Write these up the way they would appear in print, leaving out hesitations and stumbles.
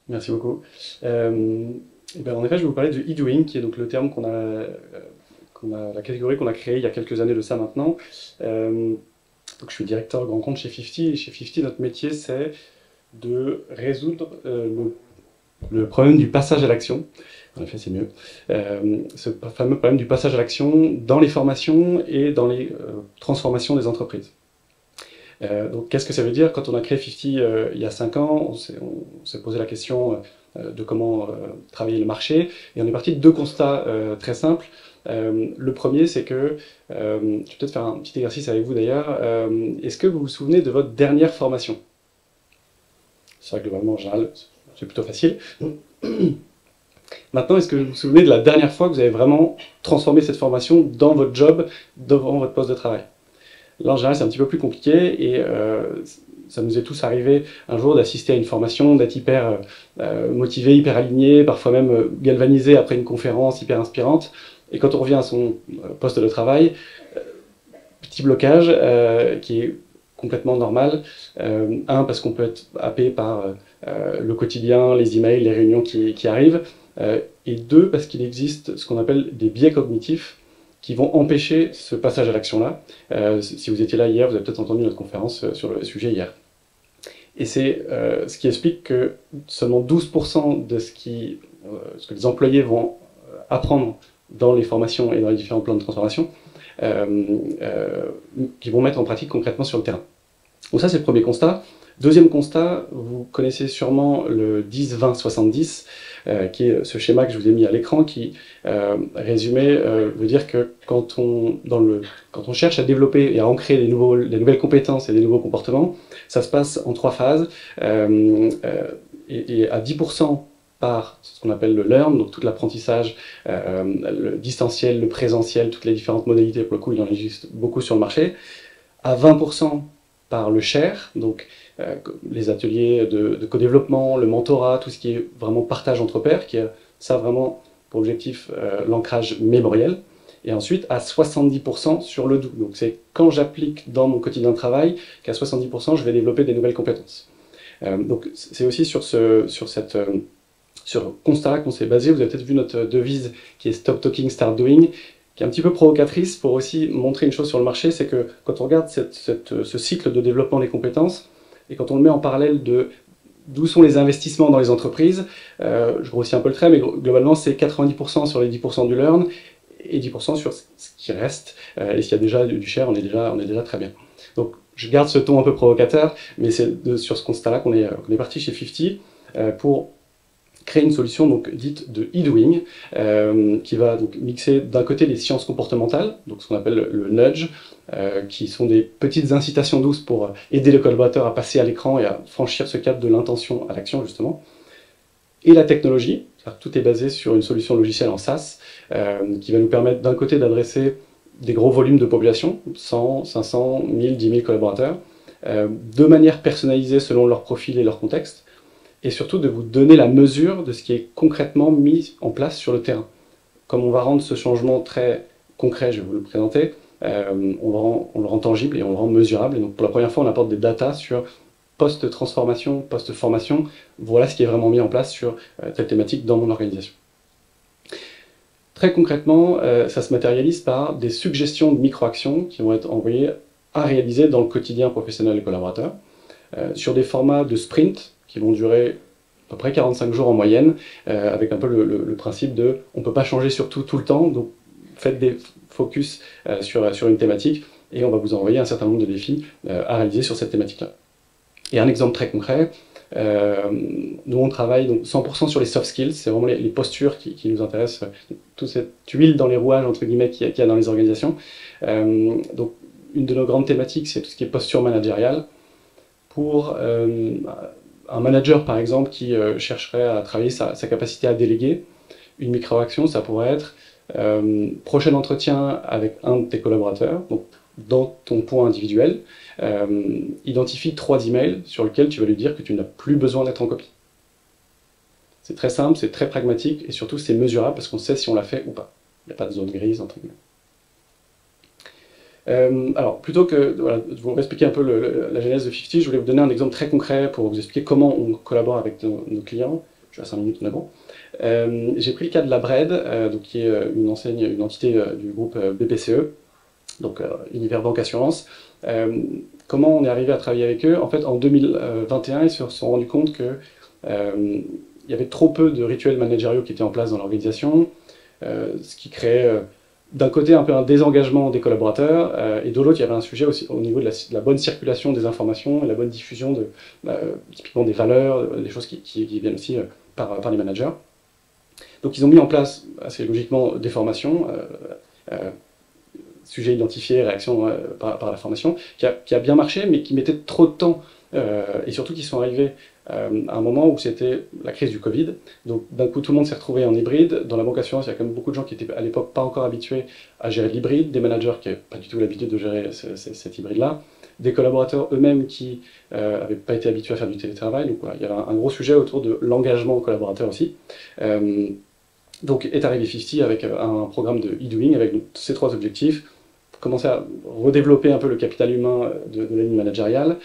Merci beaucoup. Eh ben, en effet, je vais vous parler de e-doing, qui est donc le terme la catégorie qu'on a créée il y a quelques années de ça maintenant. Donc, je suis directeur grand compte chez 50, et chez 50, notre métier, c'est de résoudre le problème du passage à l'action. En effet, c'est mieux. Ce fameux problème du passage à l'action dans les formations et dans les transformations des entreprises. Donc, qu'est-ce que ça veut dire? Quand on a créé 50 il y a 5 ans, on s'est posé la question de comment travailler le marché, et on est parti de deux constats très simples. Le premier, c'est que, je vais peut-être faire un petit exercice avec vous d'ailleurs, est-ce que vous vous souvenez de votre dernière formation? C'est vrai que globalement, en général, c'est plutôt facile. Maintenant, est-ce que vous vous souvenez de la dernière fois que vous avez vraiment transformé cette formation dans votre job, devant votre poste de travail? Là, en général, c'est un petit peu plus compliqué, et ça nous est tous arrivé un jour d'assister à une formation, d'être hyper motivé, hyper aligné, parfois même galvanisé après une conférence hyper inspirante. Et quand on revient à son poste de travail, petit blocage qui est complètement normal. Parce qu'on peut être happé par le quotidien, les emails, les réunions qui arrivent. Et deux, parce qu'il existe ce qu'on appelle des biais cognitifs qui vont empêcher ce passage à l'action-là. Si vous étiez là hier, vous avez peut-être entendu notre conférence sur le sujet hier. Et c'est ce qui explique que seulement 12% de ce que les employés vont apprendre dans les formations et dans les différents plans de transformation, qui vont mettre en pratique concrètement sur le terrain. Donc ça, c'est le premier constat. Deuxième constat, vous connaissez sûrement le 10-20-70, qui est ce schéma que je vous ai mis à l'écran, qui, résumé, veut dire que quand on cherche à développer et à ancrer des nouvelles compétences et des nouveaux comportements, ça se passe en 3 phases, et à 10% par ce qu'on appelle le learn, donc tout l'apprentissage, le distanciel, le présentiel, toutes les différentes modalités, pour le coup il en existe beaucoup sur le marché, à 20% par le share, donc les ateliers de co-développement, le mentorat, tout ce qui est vraiment partage entre pairs, qui a ça vraiment pour objectif l'ancrage mémoriel, et ensuite à 70% sur le do. Donc c'est quand j'applique dans mon quotidien de travail qu'à 70% je vais développer des nouvelles compétences. Donc c'est aussi sur ce constat-là qu'on s'est basé. Vous avez peut-être vu notre devise qui est Stop Talking, Start Doing, qui est un petit peu provocatrice pour aussi montrer une chose sur le marché, c'est que quand on regarde ce cycle de développement des compétences, et quand on le met en parallèle de d'où sont les investissements dans les entreprises, je grossis un peu le trait, mais globalement c'est 90% sur les 10% du learn, et 10% sur ce qui reste, et s'il y a déjà du share, on est déjà très bien. Donc je garde ce ton un peu provocateur, mais c'est sur ce constat-là qu'on est parti chez 50 pour créer une solution donc dite de e-doing, qui va donc mixer d'un côté les sciences comportementales, donc ce qu'on appelle le nudge, qui sont des petites incitations douces pour aider le collaborateur à passer à l'écran et à franchir ce cap de l'intention à l'action justement, et la technologie. Tout est basé sur une solution logicielle en SaaS, qui va nous permettre d'un côté d'adresser des gros volumes de population, 100, 500, 1000, 10 000 collaborateurs, de manière personnalisée selon leur profil et leur contexte, et surtout de vous donner la mesure de ce qui est concrètement mis en place sur le terrain. Comme on va rendre ce changement très concret, je vais vous le présenter, on le rend tangible et on le rend mesurable. Et donc pour la première fois, on apporte des datas sur post-transformation, post-formation. Voilà ce qui est vraiment mis en place sur telle thématique dans mon organisation. Très concrètement, ça se matérialise par des suggestions de micro-actions qui vont être envoyées à réaliser dans le quotidien professionnel des collaborateurs, sur des formats de sprint qui vont durer à peu près 45 jours en moyenne, avec un peu le principe de on ne peut pas changer sur tout le temps, donc faites des focus sur une thématique, et on va vous envoyer un certain nombre de défis à réaliser sur cette thématique-là. Et un exemple très concret, nous on travaille donc 100% sur les soft skills, c'est vraiment les postures qui nous intéressent, toute cette huile dans les rouages entre guillemets qu'il y a dans les organisations. Donc une de nos grandes thématiques, c'est tout ce qui est posture managériale. Pour un manager par exemple qui chercherait à travailler sa capacité à déléguer, une micro-action, ça pourrait être prochain entretien avec un de tes collaborateurs, donc dans ton point individuel, identifie 3 emails sur lesquels tu vas lui dire que tu n'as plus besoin d'être en copie. C'est très simple, c'est très pragmatique, et surtout c'est mesurable parce qu'on sait si on l'a fait ou pas. Il n'y a pas de zone grise entre guillemets. Alors, plutôt que de vous expliquer un peu la genèse de 50, je voulais vous donner un exemple très concret pour vous expliquer comment on collabore avec nos clients, je suis à 5 minutes en avant. J'ai pris le cas de la Bred, donc, qui est une enseigne, une entité du groupe BPCE, donc Univers Banque Assurance. Comment on est arrivé à travailler avec eux? En fait, en 2021, ils se sont rendus compte que il y avait trop peu de rituels managériaux qui étaient en place dans l'organisation, ce qui créait d'un côté un peu un désengagement des collaborateurs, et de l'autre il y avait un sujet aussi au niveau de la bonne circulation des informations et la bonne diffusion typiquement des valeurs, des choses qui viennent aussi par les managers. Donc ils ont mis en place assez logiquement des formations, sujet identifié, réaction par la formation, qui a bien marché, mais qui mettait trop de temps, et surtout qui sont arrivés à un moment où c'était la crise du Covid. Donc d'un coup, tout le monde s'est retrouvé en hybride. Dans la banque assurance, il y a quand même beaucoup de gens qui étaient à l'époque pas encore habitués à gérer l'hybride, des managers qui n'avaient pas du tout l'habitude de gérer cet hybride-là, des collaborateurs eux-mêmes qui n'avaient pas été habitués à faire du télétravail. Donc voilà, il y avait un gros sujet autour de l'engagement collaborateur aussi. Donc est arrivé 50 avec un programme de e-doing avec ces trois objectifs: commencer à redévelopper un peu le capital humain de la ligne managériale,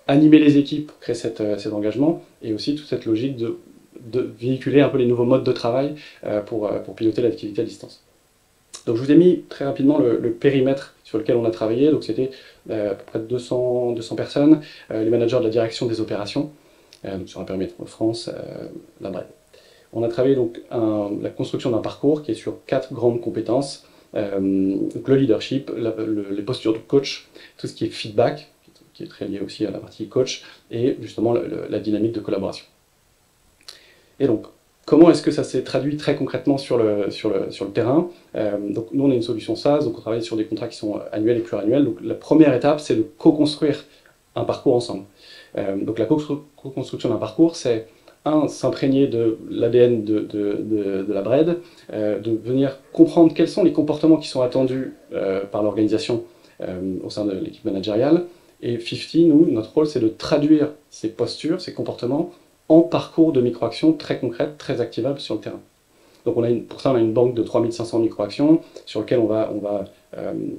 animer les équipes, créer cet engagement, et aussi toute cette logique de véhiculer un peu les nouveaux modes de travail pour piloter l'activité à distance. Donc je vous ai mis très rapidement le périmètre sur lequel on a travaillé. Donc c'était à peu près 200 personnes, les managers de la direction des opérations, donc sur un périmètre France, la Bred. On a travaillé donc la construction d'un parcours qui est sur 4 grandes compétences. Donc le leadership, les postures de coach, tout ce qui est feedback, qui est très lié aussi à la partie coach, et justement la dynamique de collaboration. Et donc, comment est-ce que ça s'est traduit très concrètement sur le terrain? Donc nous, on a une solution SaaS, donc on travaille sur des contrats qui sont annuels et pluriannuels. Donc la première étape, c'est de co-construire un parcours ensemble. Donc la co-construction d'un parcours, c'est s'imprégner de l'ADN de la Bred, de venir comprendre quels sont les comportements qui sont attendus par l'organisation au sein de l'équipe managériale. Et 50, nous, notre rôle, c'est de traduire ces postures, ces comportements, en parcours de micro-actions très concrètes, très activables sur le terrain. Donc pour ça, on a une banque de 3500 micro-actions sur lesquelles on va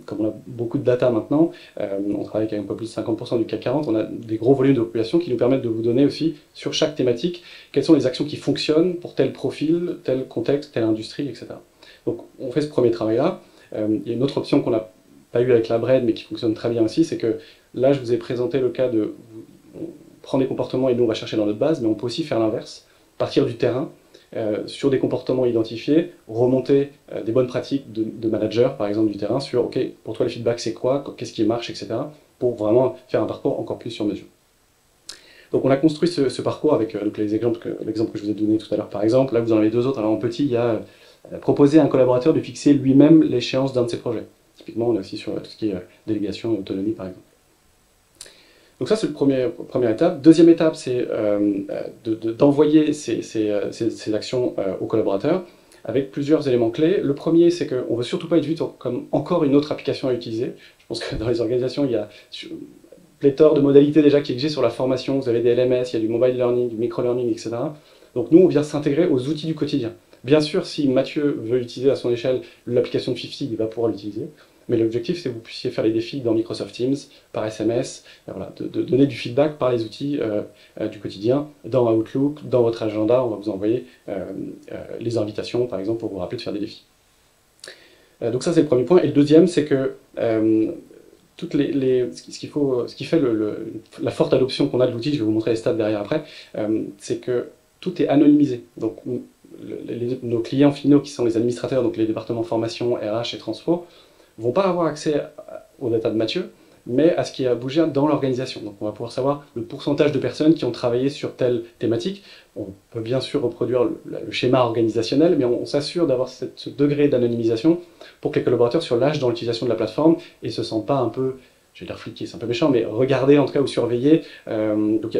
comme on a beaucoup de data maintenant, on travaille avec un peu plus de 50% du CAC 40, on a des gros volumes de population qui nous permettent de vous donner aussi, sur chaque thématique, quelles sont les actions qui fonctionnent pour tel profil, tel contexte, telle industrie, etc. Donc on fait ce premier travail-là. Il y a une autre option qu'on n'a pas eu avec la Bred, mais qui fonctionne très bien aussi, c'est que là, je vous ai présenté le cas de prendre des comportements et nous, on va chercher dans notre base, mais on peut aussi faire l'inverse, partir du terrain, sur des comportements identifiés, remonter des bonnes pratiques de managers, par exemple, du terrain, sur, OK, pour toi, le feedback, c'est quoi, qu'est-ce qui marche, etc., pour vraiment faire un parcours encore plus sur mesure. Donc on a construit ce parcours avec l'exemple que je vous ai donné tout à l'heure, par exemple. Là, vous en avez deux autres. Alors en petit, il y a proposer à un collaborateur de fixer lui-même l'échéance d'un de ses projets. Typiquement, on est aussi sur tout ce qui est délégation et autonomie, par exemple. Donc ça, c'est la première étape. Deuxième étape, c'est d'envoyer ces actions aux collaborateurs avec plusieurs éléments clés. Le premier, c'est qu'on ne veut surtout pas être vu comme encore une autre application à utiliser. Je pense que dans les organisations, il y a pléthore de modalités déjà qui existent sur la formation. Vous avez des LMS, il y a du mobile learning, du micro-learning, etc. Donc nous, on vient s'intégrer aux outils du quotidien. Bien sûr, si Mathieu veut utiliser à son échelle l'application de 50, il va pouvoir l'utiliser. Mais l'objectif, c'est que vous puissiez faire les défis dans Microsoft Teams, par SMS, voilà, de donner du feedback par les outils du quotidien, dans Outlook, dans votre agenda, on va vous envoyer les invitations, par exemple, pour vous rappeler de faire des défis. Donc ça, c'est le premier point. Et le deuxième, c'est que ce qui fait la forte adoption qu'on a de l'outil, je vais vous montrer les stats derrière après, c'est que tout est anonymisé. Donc nos clients finaux, qui sont les administrateurs, donc les départements formation, RH et transfo, vont pas avoir accès aux data de Mathieu, mais à ce qui a bougé dans l'organisation. Donc on va pouvoir savoir le pourcentage de personnes qui ont travaillé sur telle thématique. On peut bien sûr reproduire le schéma organisationnel, mais on s'assure d'avoir ce degré d'anonymisation pour que les collaborateurs soient lâches dans l'utilisation de la plateforme et se sentent pas un peu, je vais dire fliqués, c'est un peu méchant, mais regardés en tout cas ou surveillés. Donc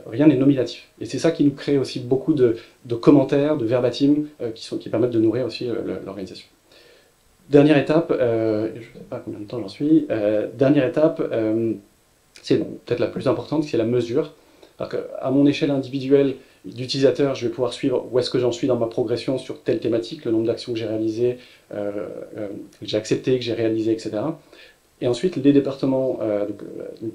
rien n'est nominatif. Et c'est ça qui nous crée aussi beaucoup de commentaires, de verbatim qui permettent de nourrir aussi l'organisation. Dernière étape, je ne sais pas combien de temps j'en suis, dernière étape, c'est peut-être la plus importante, c'est la mesure. À mon échelle individuelle d'utilisateur, je vais pouvoir suivre où est-ce que j'en suis dans ma progression sur telle thématique, le nombre d'actions que j'ai réalisées, que j'ai acceptées, que j'ai réalisées, etc. Et ensuite, les départements,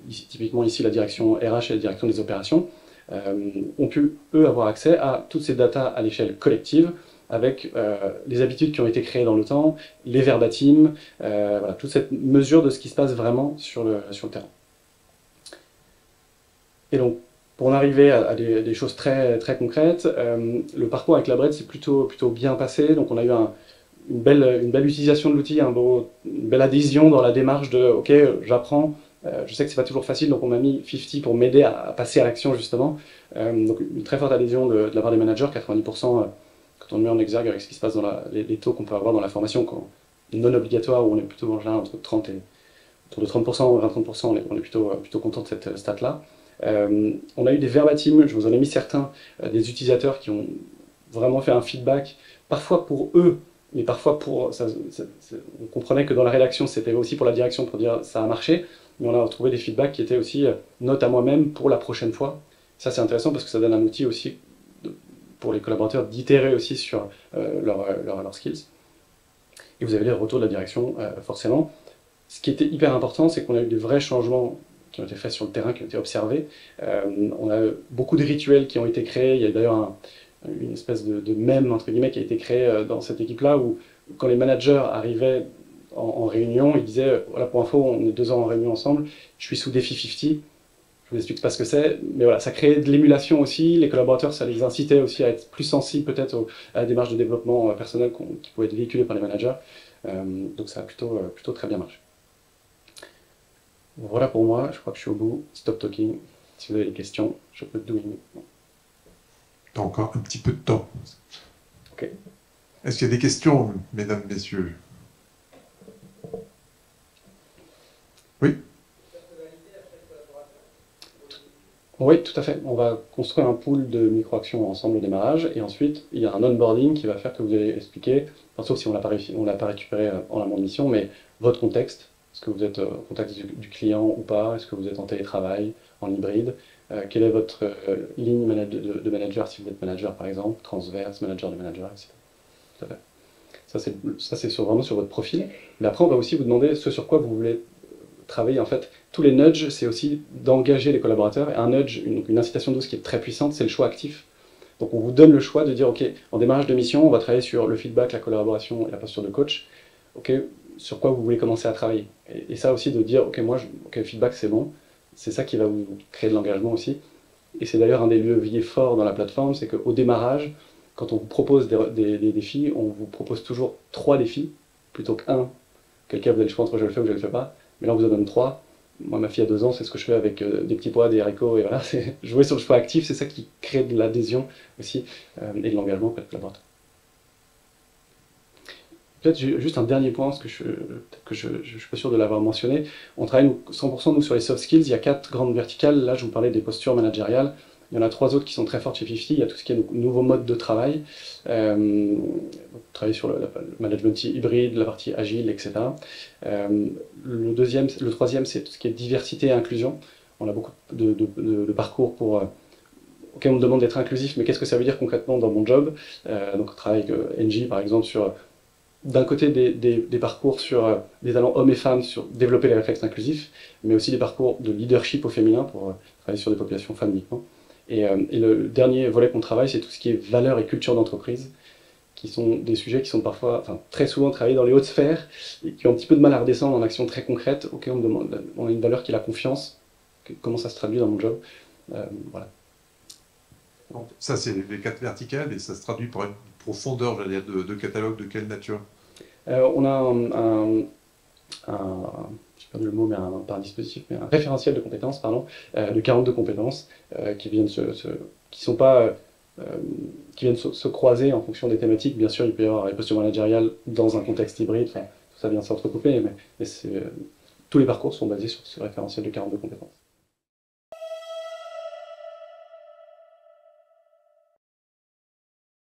typiquement ici la direction RH et la direction des opérations, ont pu, eux, avoir accès à toutes ces datas à l'échelle collective, avec les habitudes qui ont été créées dans le temps, les verbatims, voilà, toute cette mesure de ce qui se passe vraiment sur le terrain. Et donc, pour en arriver à des choses très, très concrètes, le parcours avec la Bred s'est plutôt bien passé, donc on a eu une belle utilisation de l'outil, une belle adhésion dans la démarche de « ok, j'apprends ». Je sais que c'est pas toujours facile, donc on m'a mis 50 pour m'aider à passer à l'action justement. Donc une très forte adhésion de la part des managers, 90% quand on le met en exergue avec ce qui se passe dans les taux qu'on peut avoir dans la formation, non obligatoire, où on est plutôt en général entre 30 et autour de 30% ou 20-30%, on est plutôt content de cette stat-là. On a eu des verbatims, je vous en ai mis certains, des utilisateurs qui ont vraiment fait un feedback, parfois pour eux, mais parfois pour... on comprenait que dans la rédaction, c'était aussi pour la direction, pour dire ça a marché, mais on a trouvé des feedbacks qui étaient aussi note à moi-même pour la prochaine fois. Ça c'est intéressant parce que ça donne un outil aussi pour les collaborateurs d'itérer aussi sur leurs skills. Et vous avez les retours de la direction, forcément. Ce qui était hyper important, c'est qu'on a eu des vrais changements qui ont été faits sur le terrain, qui ont été observés. On a beaucoup de rituels qui ont été créés. Il y a d'ailleurs une espèce de mème, entre guillemets, qui a été créé dans cette équipe-là, où quand les managers arrivaient en réunion, ils disaient, voilà, pour info, on est 2 ans en réunion ensemble, je suis sous défi 50, je vous explique pas ce que c'est, mais voilà, ça créait de l'émulation aussi, les collaborateurs, ça les incitait aussi à être plus sensibles peut-être à la démarche de développement personnel qui pouvait être véhiculée par les managers, donc ça a plutôt très bien marché. Voilà pour moi, je crois que je suis au bout, stop talking, si vous avez des questions, je peux doing. T'as encore un petit peu de temps. Ok. Est-ce qu'il y a des questions, mesdames, messieurs? Oui? Oui, tout à fait. On va construire un pool de micro-actions ensemble au démarrage, et ensuite, il y a un onboarding qui va faire que vous allez expliquer, enfin, sauf si on ne l'a pas récupéré en amont de mission, mais votre contexte. Est-ce que vous êtes en contact du client ou pas? Est-ce que vous êtes en télétravail, en hybride? Quelle est votre ligne de manager, si vous êtes manager par exemple, transverse, manager de manager, etc. Tout à fait. Ça, c'est vraiment sur votre profil. Mais après, on va aussi vous demander ce sur quoi vous voulez travailler. En fait, tous les nudges, c'est aussi d'engager les collaborateurs. Et un nudge, une incitation douce qui est très puissante, c'est le choix actif. Donc on vous donne le choix de dire, ok, en démarrage de mission, on va travailler sur le feedback, la collaboration et la posture de coach. Ok, sur quoi vous voulez commencer à travailler. Et ça aussi de dire, ok, ok, feedback c'est bon, c'est ça qui va vous créer de l'engagement aussi. Et c'est d'ailleurs un des leviers forts dans la plateforme, c'est qu'au démarrage, quand on vous propose des défis, on vous propose toujours 3 défis, plutôt qu'un. Quelqu'un vous avez le choix entre je le fais ou je le fais pas, mais là on vous en donne 3. Moi, ma fille a 2 ans, c'est ce que je fais avec des petits pois, des haricots, et voilà, c'est jouer sur le choix actif, c'est ça qui crée de l'adhésion aussi, et de l'engagement auprès de collaborateurs. Peut-être juste un dernier point, parce que je ne suis pas sûr de l'avoir mentionné. On travaille 100% nous sur les soft skills. Il y a 4 grandes verticales. Là, je vous parlais des postures managériales. Il y en a 3 autres qui sont très fortes chez 50. Il y a tout ce qui est nouveaux modes de travail. Travailler sur le management hybride, la partie agile, etc. Le troisième, c'est tout ce qui est diversité et inclusion. On a beaucoup de parcours pour... Ok, on me demande d'être inclusif, mais qu'est-ce que ça veut dire concrètement dans mon job? Donc, on travaille avec NJ, par exemple, sur... D'un côté, des parcours sur des talents hommes et femmes, sur développer les réflexes inclusifs, mais aussi des parcours de leadership au féminin pour travailler sur des populations femmes uniquement. Et le dernier volet qu'on travaille, c'est tout ce qui est valeurs et culture d'entreprise, qui sont des sujets qui sont parfois, enfin très souvent travaillés dans les hautes sphères, et qui ont un petit peu de mal à redescendre en action très concrète. Ok, on me demande, on a une valeur qui est la confiance, comment ça se traduit dans mon job, voilà. Donc, ça, c'est les 4 verticales, et ça se traduit par une profondeur, j'allais dire, de catalogue de quelle nature? On a j'ai perdu le mot, mais pas un dispositif, mais un référentiel de compétences, pardon, de 42 compétences qui viennent qui viennent se croiser en fonction des thématiques. Bien sûr, il peut y avoir les postures managériales dans un contexte hybride, enfin, tout ça vient s'entrecouper, mais tous les parcours sont basés sur ce référentiel de 42 compétences.